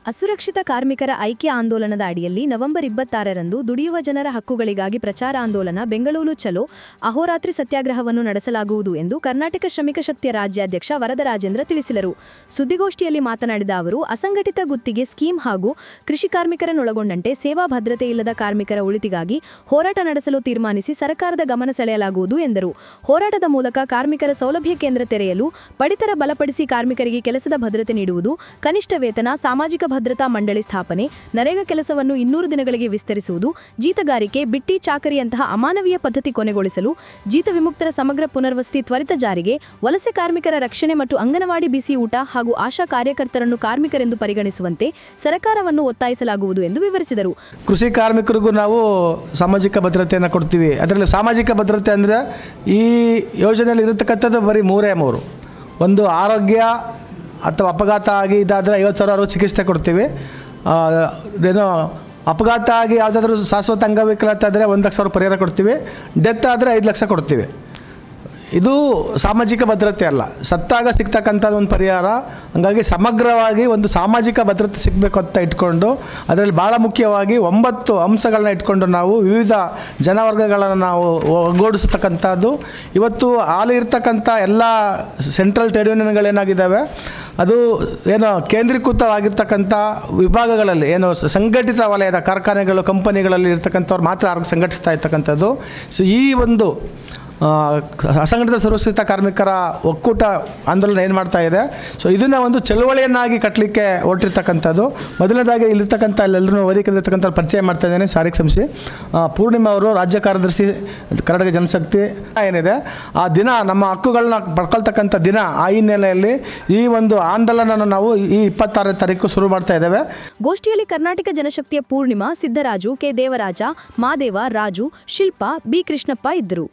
ಅಸುರಕ್ಷಿತ ಕಾರ್ಮಿಕರ ಐಕ್ಯ ಆಂದೋಲನದ ಅಡಿಯಲ್ಲಿ ನವೆಂಬರ್ 26ರಂದು ದುಡಿಯುವ ಜನರ ಹಕ್ಕುಗಳಿಗಾಗಿ ಪ್ರಚಾರ ಆಂದೋಲನ ಬೆಂಗಳೂರು ಚಲೋ ಅಹೋರಾತ್ರಿ ಸತ್ಯಾಗ್ರಹವನ್ನು ನಡೆಸಲಾಗುವುದು ಎಂದು ಕರ್ನಾಟಕ ಶ್ರಮಿಕ ಶಕ್ತಿಯ ರಾಜ್ಯಾಧ್ಯಕ್ಷ ವರದರಾಜೇಂದ್ರ ತಿಳಿಸಿದರು. ಸುದ್ದಿಗೋಷ್ಠಿಯಲ್ಲಿ ಮಾತನಾಡಿದ ಅವರು, ಅಸಂಘಟಿತ ಗುತ್ತಿಗೆ ಸ್ಕೀಮ್ ಹಾಗೂ ಕೃಷಿ ಕಾರ್ಮಿಕರನ್ನೊಳಗೊಂಡಂತೆ ಸೇವಾ ಭದ್ರತೆ ಇಲ್ಲದ ಕಾರ್ಮಿಕರ ಉಳಿತಿಗಾಗಿ ಹೋರಾಟ ನಡೆಸಲು ತೀರ್ಮಾನಿಸಿ ಸರ್ಕಾರದ ಗಮನ ಸೆಳೆಯಲಾಗುವುದು ಎಂದರು. ಹೋರಾಟದ ಮೂಲಕ ಕಾರ್ಮಿಕರ ಸೌಲಭ್ಯ ಕೇಂದ್ರ ತೆರೆಯಲು, ಪಡಿತರ ಬಲಪಡಿಸಿ ಕಾರ್ಮಿಕರಿಗೆ ಕೆಲಸದ ಭದ್ರತೆ ನೀಡುವುದು, ಕನಿಷ್ಠ ವೇತನ, ಸಾಮಾಜಿಕ ಭದ್ರತಾ ಮಂಡಳಿ ಸ್ಥಾಪನೆ, ನರೇಗಾ ಕೆಲಸವನ್ನು 200 ದಿನಗಳಿಗೆ ವಿಸ್ತರಿಸುವುದು, ಜೀತಗಾರಿಕೆ, ಬಿಟ್ಟಿ ಚಾಕರಿಯಂತಹ ಅಮಾನವೀಯ ಪದ್ಧತಿ ಕೊನೆಗೊಳಿಸಲು, ಜೀತ ವಿಮುಕ್ತರ ಸಮಗ್ರ ಪುನರ್ವಸತಿ ತ್ವರಿತ ಜಾರಿಗೆ, ವಲಸೆ ಕಾರ್ಮಿಕರ ರಕ್ಷಣೆ ಮತ್ತು ಅಂಗನವಾಡಿ ಬಿಸಿ ಊಟ ಹಾಗೂ ಆಶಾ ಕಾರ್ಯಕರ್ತರನ್ನು ಕಾರ್ಮಿಕರೆಂದು ಪರಿಗಣಿಸುವಂತೆ ಸರ್ಕಾರವನ್ನು ಒತ್ತಾಯಿಸಲಾಗುವುದು ಎಂದು ವಿವರಿಸಿದರು. ಕೃಷಿ ಕಾರ್ಮಿಕರಿಗೂ ನಾವು ಸಾಮಾಜಿಕ ಭದ್ರತೆಯನ್ನು ಕೊಡ್ತೀವಿ. ಅದರಲ್ಲಿ ಸಾಮಾಜಿಕ ಭದ್ರತೆ ಅಂದರೆ ಈ ಯೋಜನೆಯಲ್ಲಿ ಇರತಕ್ಕಂಥದ್ದು ಬರೀ 3 ಒಂದು ಆರೋಗ್ಯ ಅಥವಾ ಅಪಘಾತ ಆಗಿ ಇದಾದರೆ 50,000 ಚಿಕಿತ್ಸೆ ಕೊಡ್ತೀವಿ. ಏನೋ ಅಪಘಾತ ಆಗಿ ಯಾವುದಾದ್ರೂ ಶಾಶ್ವತ ಅಂಗವಿಕಲತೆ ಆದರೆ 1,00,000 ಪರಿಹಾರ ಕೊಡ್ತೀವಿ. ಡೆತ್ ಆದರೆ 5 ಲಕ್ಷ ಕೊಡ್ತೀವಿ. ಇದು ಸಾಮಾಜಿಕ ಭದ್ರತೆ ಅಲ್ಲ, ಸತ್ತಾಗ ಸಿಗ್ತಕ್ಕಂಥದ್ದು ಒಂದು ಪರಿಹಾರ. ಹಾಗಾಗಿ ಸಮಗ್ರವಾಗಿ ಒಂದು ಸಾಮಾಜಿಕ ಭದ್ರತೆ ಸಿಗಬೇಕು ಅಂತ ಇಟ್ಕೊಂಡು ಅದರಲ್ಲಿ ಭಾಳ ಮುಖ್ಯವಾಗಿ 9 ಅಂಶಗಳನ್ನ ಇಟ್ಕೊಂಡು ನಾವು ವಿವಿಧ ಜನವರ್ಗಗಳನ್ನು ನಾವು ಒಗ್ಗೂಡಿಸ್ತಕ್ಕಂಥದ್ದು. ಇವತ್ತು ಹಾಲಿ ಇರ್ತಕ್ಕಂಥ ಎಲ್ಲ ಸೆಂಟ್ರಲ್ ಟ್ರೇಡ್ ಯೂನಿಯನ್ಗಳೇನಾಗಿದ್ದಾವೆ ಅದು ಏನೋ ಕೇಂದ್ರೀಕೃತವಾಗಿರ್ತಕ್ಕಂಥ ವಿಭಾಗಗಳಲ್ಲಿ ಏನು ಸಂಘಟಿತ ವಲಯದ ಕಾರ್ಖಾನೆಗಳು, ಕಂಪನಿಗಳಲ್ಲಿ ಇರ್ತಕ್ಕಂಥವ್ರು ಮಾತ್ರ ಸಂಘಟಿಸ್ತಾ ಇರ್ತಕ್ಕಂಥದ್ದು. ಸೊ ಈ ಒಂದು ಅಸಂಘಟಿತ ಸುರಕ್ಷಿತ ಕಾರ್ಮಿಕರ ಒಕ್ಕೂಟ ಆಂದೋಲನ ಏನು ಮಾಡ್ತಾ ಇದೆ, ಸೊ ಇದನ್ನು ಒಂದು ಚಳುವಳಿಯನ್ನಾಗಿ ಕಟ್ಟಲಿಕ್ಕೆ ಹೊರಟಿರ್ತಕ್ಕಂಥದ್ದು. ಮೊದಲನೇದಾಗಿ ಇಲ್ಲಿರ್ತಕ್ಕಂಥ ಎಲ್ಲರೂ ವೇದಿಕೆಯಲ್ಲಿರ್ತಕ್ಕಂಥ ಪರಿಚಯ ಮಾಡ್ತಾ ಇದ್ದೇನೆ. ಶಾರೀರಿಕ ಸಂಸ್ಥೆ ಪೂರ್ಣಿಮಾ ಅವರು ರಾಜ್ಯ ಕಾರ್ಯದರ್ಶಿ ಕರ್ನಾಟಕ ಜನಶಕ್ತಿ ಏನಿದೆ ಆ ದಿನ ನಮ್ಮ ಹಕ್ಕುಗಳನ್ನ ಪಡ್ಕೊಳ್ತಕ್ಕಂಥ ದಿನ. ಆ ಹಿನ್ನೆಲೆಯಲ್ಲಿ ಈ ಒಂದು ಆಂದೋಲನ ನಾವು ಈ 26ನೇ ತಾರೀಕು ಶುರು ಮಾಡ್ತಾ ಇದ್ದೇವೆ. ಗೋಷ್ಠಿಯಲ್ಲಿ ಕರ್ನಾಟಕ ಜನಶಕ್ತಿಯ ಪೂರ್ಣಿಮಾ, ಸಿದ್ದರಾಜು, ಕೆ ದೇವರಾಜ, ಮಾದೇವ, ರಾಜು, ಶಿಲ್ಪಾ, ಬಿ ಕೃಷ್ಣಪ್ಪ ಇದ್ದರು.